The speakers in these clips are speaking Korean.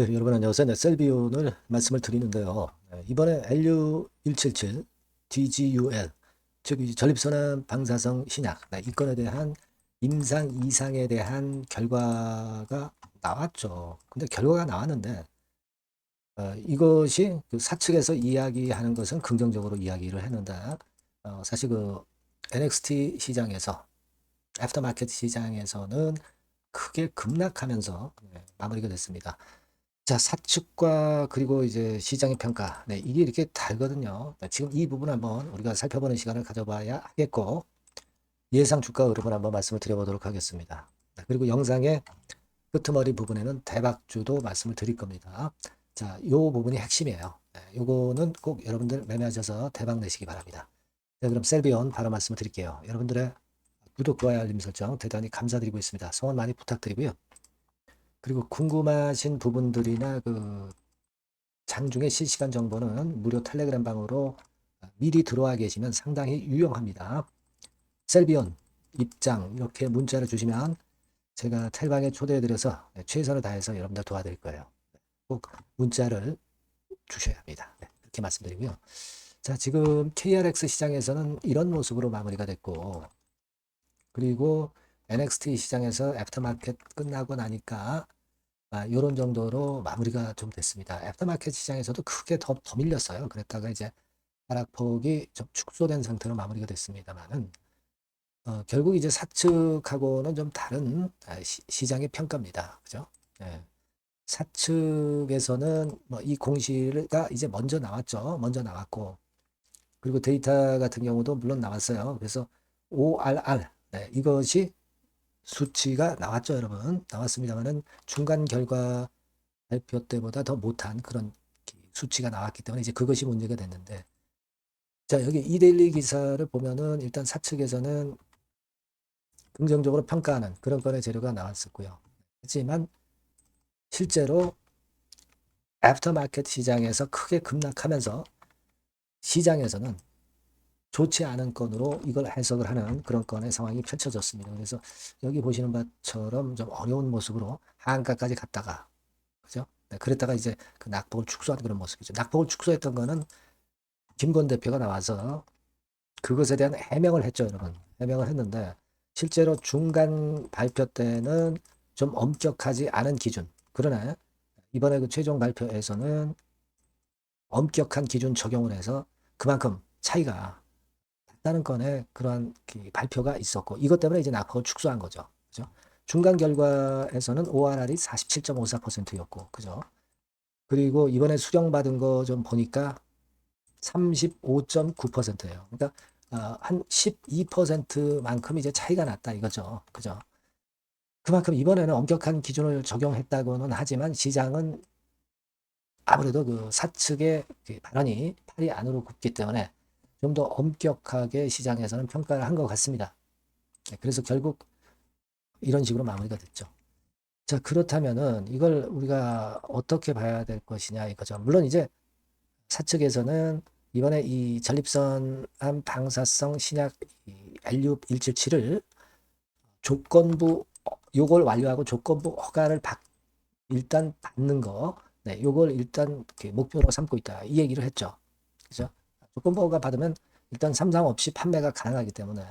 네, 여러분 안녕하세요. 네, 셀비온을 말씀을 드리는데요. 네, 이번에 LU177 DGUL, 즉 이 전립선암 방사성 신약, 네, 이 건에 대한 임상 이상에 대한 결과가 나왔죠. 근데 결과가 나왔는데 이것이 그 사측에서 이야기하는 것은 긍정적으로 이야기를 했는데 사실 그 NXT 시장에서 애프터마켓 시장에서는 크게 급락하면서 마무리가 됐습니다. 자, 사측과 그리고 이제 시장의 평가. 네, 이게 이렇게 다르거든요. 네, 지금 이 부분 한번 우리가 살펴보는 시간을 가져봐야 하겠고, 예상 주가 흐름을 한번 말씀을 드려보도록 하겠습니다. 네, 그리고 영상의 끄트머리 부분에는 대박주도 말씀을 드릴 겁니다. 자, 요 부분이 핵심이에요. 네, 요거는 꼭 여러분들 매매하셔서 대박 내시기 바랍니다. 네, 그럼 셀비온 바로 말씀을 드릴게요. 여러분들의 구독, 좋아요, 알림 설정 대단히 감사드리고 있습니다. 성원 많이 부탁드리고요. 그리고 궁금하신 부분들이나 그 장중에 실시간 정보는 무료 텔레그램 방으로 미리 들어와 계시면 상당히 유용합니다. 셀비온 입장 이렇게 문자를 주시면 제가 텔방에 초대해드려서 최선을 다해서 여러분들 도와드릴 거예요. 꼭 문자를 주셔야 합니다. 네, 그렇게 말씀드리고요. 자, 지금 KRX 시장에서는 이런 모습으로 마무리가 됐고, 그리고 NXT 시장에서 애프터마켓 끝나고 나니까 요런 정도로 마무리가 좀 됐습니다. 애프터마켓 시장에서도 크게 더 밀렸어요. 그랬다가 이제 하락폭이 좀 축소된 상태로 마무리가 됐습니다만은 결국 이제 사측하고는 좀 다른 시장의 평가입니다. 그죠? 예. 사측에서는 뭐 이 공시가 이제 먼저 나왔죠. 먼저 나왔고 그리고 데이터 같은 경우도 물론 나왔어요. 그래서 ORR 이것이 수치가 나왔죠, 여러분. 나왔습니다만은 중간 결과 발표 때보다 더 못한 그런 수치가 나왔기 때문에 이제 그것이 문제가 됐는데 자, 여기 이데일리 기사를 보면은 일단 사측에서는 긍정적으로 평가하는 그런 건의 재료가 나왔었고요. 하지만 실제로 애프터마켓 시장에서 크게 급락하면서 시장에서는 좋지 않은 건으로 이걸 해석을 하는 그런 건의 상황이 펼쳐졌습니다. 그래서 여기 보시는 바처럼 좀 어려운 모습으로 하한가까지 갔다가 그죠? 네, 그랬다가 이제 그 낙폭을 축소하는 그런 모습이죠. 낙폭을 축소했던 거는 김건 대표가 나와서 그것에 대한 해명을 했죠, 여러분. 해명을 했는데 실제로 중간 발표 때는 좀 엄격하지 않은 기준. 그러나 이번에 그 최종 발표에서는 엄격한 기준 적용을 해서 그만큼 차이가 났다는 건에 그러한 발표가 있었고 이것 때문에 이제 낙폭을 축소한 거죠. 그죠? 중간 결과에서는 ORR이 47.54%였고, 그죠? 그리고 이번에 수령받은 거 좀 보니까 35.9%예요. 그러니까 한 12%만큼 이제 차이가 났다 이거죠. 그죠? 그만큼 이번에는 엄격한 기준을 적용했다고는 하지만 시장은 아무래도 그 사측의 그 발언이 팔이 안으로 굽기 때문에 좀 더 엄격하게 시장에서는 평가를 한 것 같습니다. 네, 그래서 결국 이런 식으로 마무리가 됐죠. 자, 그렇다면은 이걸 우리가 어떻게 봐야 될 것이냐 이거죠. 물론 이제 사측에서는 이번에 이 전립선암 방사성 신약 LU177을 조건부 요걸 완료하고 조건부 허가를 일단 받는 거, 네, 요걸 일단 목표로 삼고 있다 이 얘기를 했죠. 그죠? 조건부 허가 받으면 일단 삼상 없이 판매가 가능하기 때문에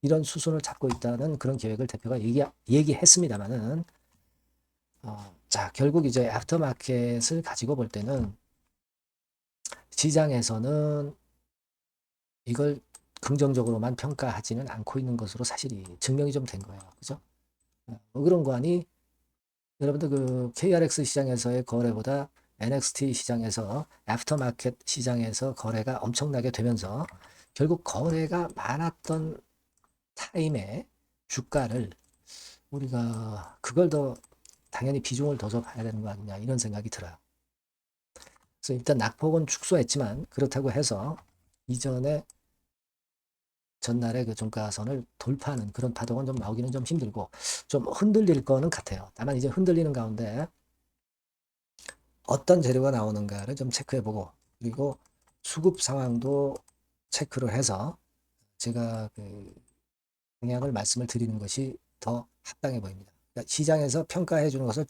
이런 수순을 잡고 있다는 그런 계획을 대표가 얘기했습니다만은 자, 결국 이제 애프터마켓을 가지고 볼 때는 시장에서는 이걸 긍정적으로만 평가하지는 않고 있는 것으로 사실이 증명이 좀 된 거예요. 그죠? 뭐 그런 거 아니 여러분들 그 KRX 시장에서의 거래보다 NXT 시장에서 애프터마켓 시장에서 거래가 엄청나게 되면서 결국 거래가 많았던 타임에 주가를 우리가 그걸 더 당연히 비중을 둬서 봐야 되는 거 아니냐 이런 생각이 들어요. 그래서 일단 낙폭은 축소했지만 그렇다고 해서 이전에 전날에 그 종가선을 돌파하는 그런 파동은 좀 나오기는 좀 힘들고 좀 흔들릴 거는 같아요. 다만 이제 흔들리는 가운데 어떤 재료가 나오는가를 좀 체크해보고 그리고 수급 상황도 체크를 해서 제가 그 방향을 말씀을 드리는 것이 더 합당해 보입니다. 그러니까 시장에서 평가해 주는 것을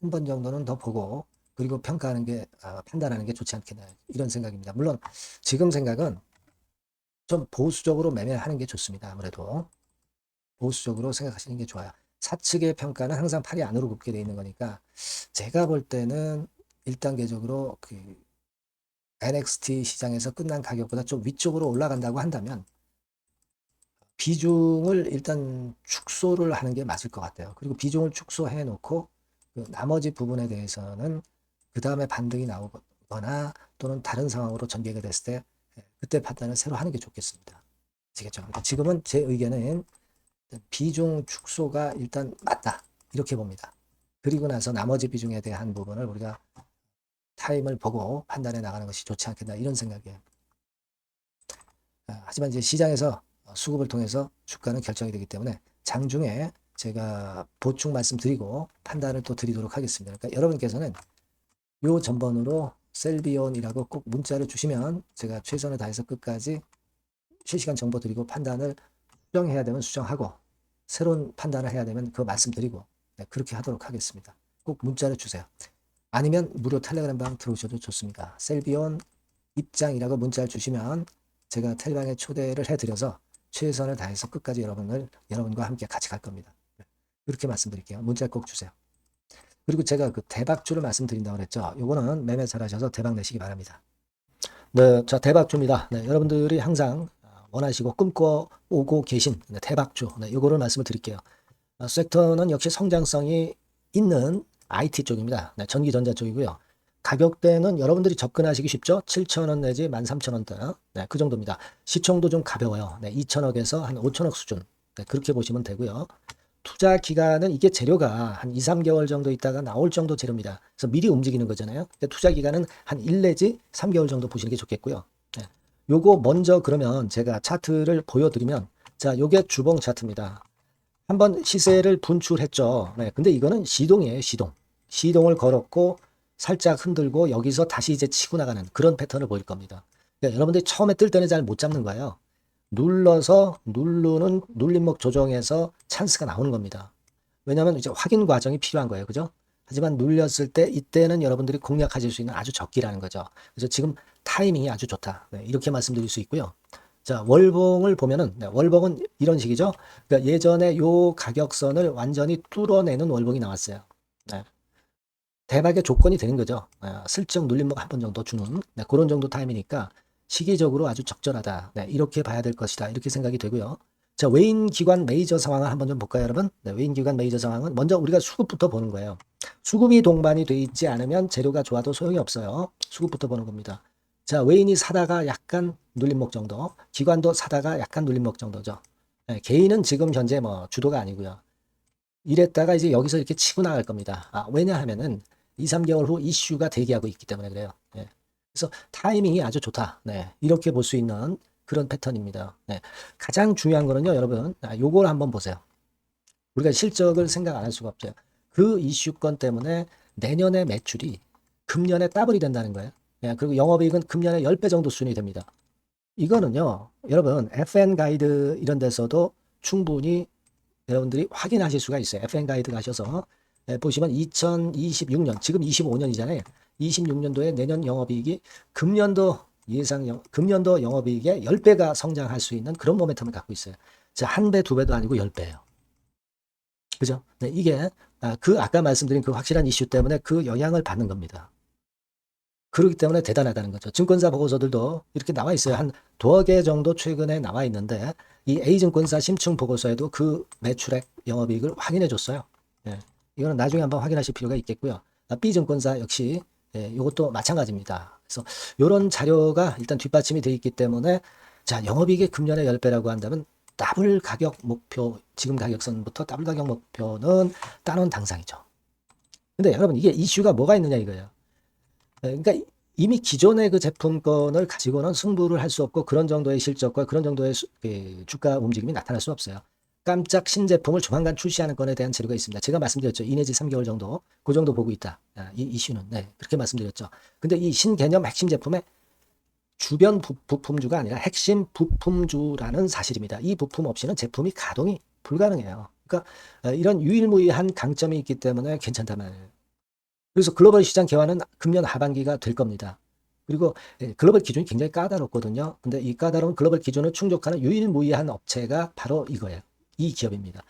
한 번 정도는 더 보고 그리고 평가하는 게 판단하는 게 좋지 않겠나 이런 생각입니다. 물론 지금 생각은 좀 보수적으로 매매하는 게 좋습니다. 아무래도 보수적으로 생각하시는 게 좋아요. 사측의 평가는 항상 팔이 안으로 굽게 돼 있는 거니까 제가 볼 때는 1단계적으로 그 NXT 시장에서 끝난 가격보다 좀 위쪽으로 올라간다고 한다면 비중을 일단 축소를 하는 게 맞을 것 같아요. 그리고 비중을 축소해 놓고 그 나머지 부분에 대해서는 그 다음에 반등이 나오거나 또는 다른 상황으로 전개가 됐을 때 그때 판단을 새로 하는 게 좋겠습니다. 아시겠죠? 그러니까 지금은 제 의견은 비중 축소가 일단 맞다 이렇게 봅니다. 그리고 나서 나머지 비중에 대한 부분을 우리가 타임을 보고 판단해 나가는 것이 좋지 않겠나 이런 생각이에요. 하지만 이제 시장에서 수급을 통해서 주가는 결정이 되기 때문에 장중에 제가 보충 말씀드리고 판단을 또 드리도록 하겠습니다. 그러니까 여러분께서는 요 전번으로 셀비온이라고 꼭 문자를 주시면 제가 최선을 다해서 끝까지 실시간 정보 드리고 판단을 수정해야 되면 수정하고 새로운 판단을 해야 되면 그 말씀드리고 그렇게 하도록 하겠습니다. 꼭 문자를 주세요. 아니면 무료 텔레그램 방 들어오셔도 좋습니다. 셀비온 입장이라고 문자를 주시면 제가 텔방에 초대를 해드려서 최선을 다해서 끝까지 여러분과 함께 같이 갈 겁니다. 그렇게 말씀드릴게요. 문자 꼭 주세요. 그리고 제가 그 대박주를 말씀드린다고 그랬죠. 요거는 매매 잘하셔서 대박 내시기 바랍니다. 네, 자 대박주입니다. 네, 여러분들이 항상 원하시고 꿈꿔오고 계신 대박주. 네, 요거를 말씀을 드릴게요. 섹터는 역시 성장성이 있는 IT 쪽입니다. 네, 전기전자 쪽이고요. 가격대는 여러분들이 접근하시기 쉽죠? 7,000원 내지 13,000원대. 네, 그 정도입니다. 시총도 좀 가벼워요. 네, 2천억에서 한 5천억 수준. 네, 그렇게 보시면 되고요. 투자 기간은 이게 재료가 한 2, 3개월 정도 있다가 나올 정도 재료입니다. 그래서 미리 움직이는 거잖아요. 투자 기간은 한 1 내지 3개월 정도 보시는 게 좋겠고요. 네, 요거 먼저 그러면 제가 차트를 보여드리면 자, 요게 주봉 차트입니다. 한번 시세를 분출했죠. 네, 근데 이거는 시동이에요, 시동. 시동을 걸었고 살짝 흔들고 여기서 다시 이제 치고 나가는 그런 패턴을 보일 겁니다. 그러니까 여러분들이 처음에 뜰 때는 잘 못 잡는 거예요. 눌러서 누르는 눌림목 조정에서 찬스가 나오는 겁니다. 왜냐하면 이제 확인 과정이 필요한 거예요. 그죠? 하지만 눌렸을 때 이때는 여러분들이 공략하실 수 있는 아주 적기라는 거죠. 그래서 지금 타이밍이 아주 좋다. 네, 이렇게 말씀드릴 수 있고요. 자, 월봉을 보면은 네, 월봉은 이런 식이죠. 그러니까 예전에 요 가격선을 완전히 뚫어내는 월봉이 나왔어요. 네. 대박의 조건이 되는 거죠. 슬쩍 눌림목 한 번 정도 주는 네, 그런 정도 타임이니까 시기적으로 아주 적절하다. 네, 이렇게 봐야 될 것이다. 이렇게 생각이 되고요. 자, 외인 기관 메이저 상황을 한번 좀 볼까요, 여러분? 네, 외인 기관 메이저 상황은 먼저 우리가 수급부터 보는 거예요. 수급이 동반이 돼 있지 않으면 재료가 좋아도 소용이 없어요. 수급부터 보는 겁니다. 자, 외인이 사다가 약간 눌림목 정도, 기관도 사다가 약간 눌림목 정도죠. 네, 개인은 지금 현재 뭐 주도가 아니고요. 이랬다가 이제 여기서 이렇게 치고 나갈 겁니다. 왜냐하면은 2, 3개월 후 이슈가 대기하고 있기 때문에 그래요. 네. 그래서 타이밍이 아주 좋다. 네. 이렇게 볼 수 있는 그런 패턴입니다. 네. 가장 중요한 거는요, 여러분. 요걸 한번 보세요. 우리가 실적을 생각 안 할 수가 없죠. 그 이슈건 때문에 내년의 매출이 금년에 더블이 된다는 거예요. 네. 그리고 영업이익은 금년에 10배 정도 수준이 됩니다. 이거는요, 여러분, FN 가이드 이런 데서도 충분히 여러분들이 확인하실 수가 있어요. FN 가이드 가셔서 보시면 2026년, 지금 25년이잖아요. 26년도에 내년 영업이익이 금년도 영업이익의 10배가 성장할 수 있는 그런 모멘텀을 갖고 있어요. 자, 한 배, 두 배도 아니고 10배예요. 그죠? 네, 이게 그 아까 말씀드린 그 확실한 이슈 때문에 그 영향을 받는 겁니다. 그렇기 때문에 대단하다는 거죠. 증권사 보고서들도 이렇게 나와 있어요. 한 두어 개 정도 최근에 나와 있는데 이 A증권사 심층 보고서에도 그 매출액 영업이익을 확인해 줬어요. 예. 이거는 나중에 한번 확인하실 필요가 있겠고요. B증권사 역시 이것도 마찬가지입니다. 그래서 이런 자료가 일단 뒷받침이 되어 있기 때문에 자, 영업이익이 금년에 10배라고 한다면 더블 가격 목표, 지금 가격선부터 더블 가격 목표는 따놓은 당상이죠. 근데 여러분 이게 이슈가 뭐가 있느냐 이거예요. 그러니까 이미 기존의 그 제품권을 가지고는 승부를 할 수 없고 그런 정도의 실적과 그런 정도의 주가 움직임이 나타날 수 없어요. 깜짝 신제품을 조만간 출시하는 건에 대한 재료가 있습니다. 제가 말씀드렸죠. 2 내지 3개월 정도, 그 정도 보고 있다. 이 이슈는. 네, 그렇게 말씀드렸죠. 근데 이 신개념 핵심 제품의 주변 부품주가 아니라 핵심 부품주라는 사실입니다. 이 부품 없이는 제품이 가동이 불가능해요. 그러니까 이런 유일무이한 강점이 있기 때문에 괜찮단 말이에요. 그래서 글로벌 시장 개화는 금년 하반기가 될 겁니다. 그리고 글로벌 기준이 굉장히 까다롭거든요. 근데 이 까다로운 글로벌 기준을 충족하는 유일무이한 업체가 바로 이거예요. 이 기업입니다.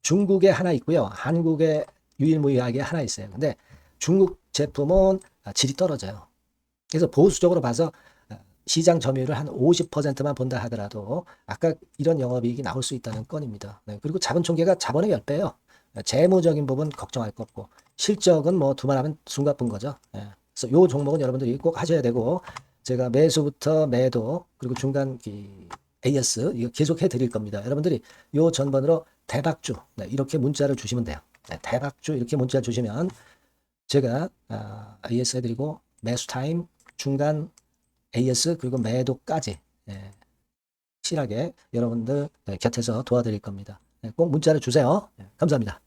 중국에 하나 있고요. 한국에 유일무이하게 하나 있어요. 근데 중국 제품은 질이 떨어져요. 그래서 보수적으로 봐서 시장 점유율을 한 50%만 본다 하더라도 아까 이런 영업이익이 나올 수 있다는 건입니다. 네, 그리고 자본 총계가 자본의 10배예요. 재무적인 부분 걱정할 거 없고 실적은 뭐 두말하면 숨가쁜 거죠. 예. 그래서 요 종목은 여러분들이 꼭 하셔야 되고 제가 매수부터 매도 그리고 중간 AS 이거 계속 해드릴 겁니다. 여러분들이 요 전번으로 대박주 네, 이렇게 문자를 주시면 돼요. 네, 대박주 이렇게 문자 주시면 제가 AS 해드리고 매수 타임 중간 AS 그리고 매도까지 확실하게 여러분들 곁에서 도와드릴 겁니다. 꼭 문자를 주세요. 감사합니다.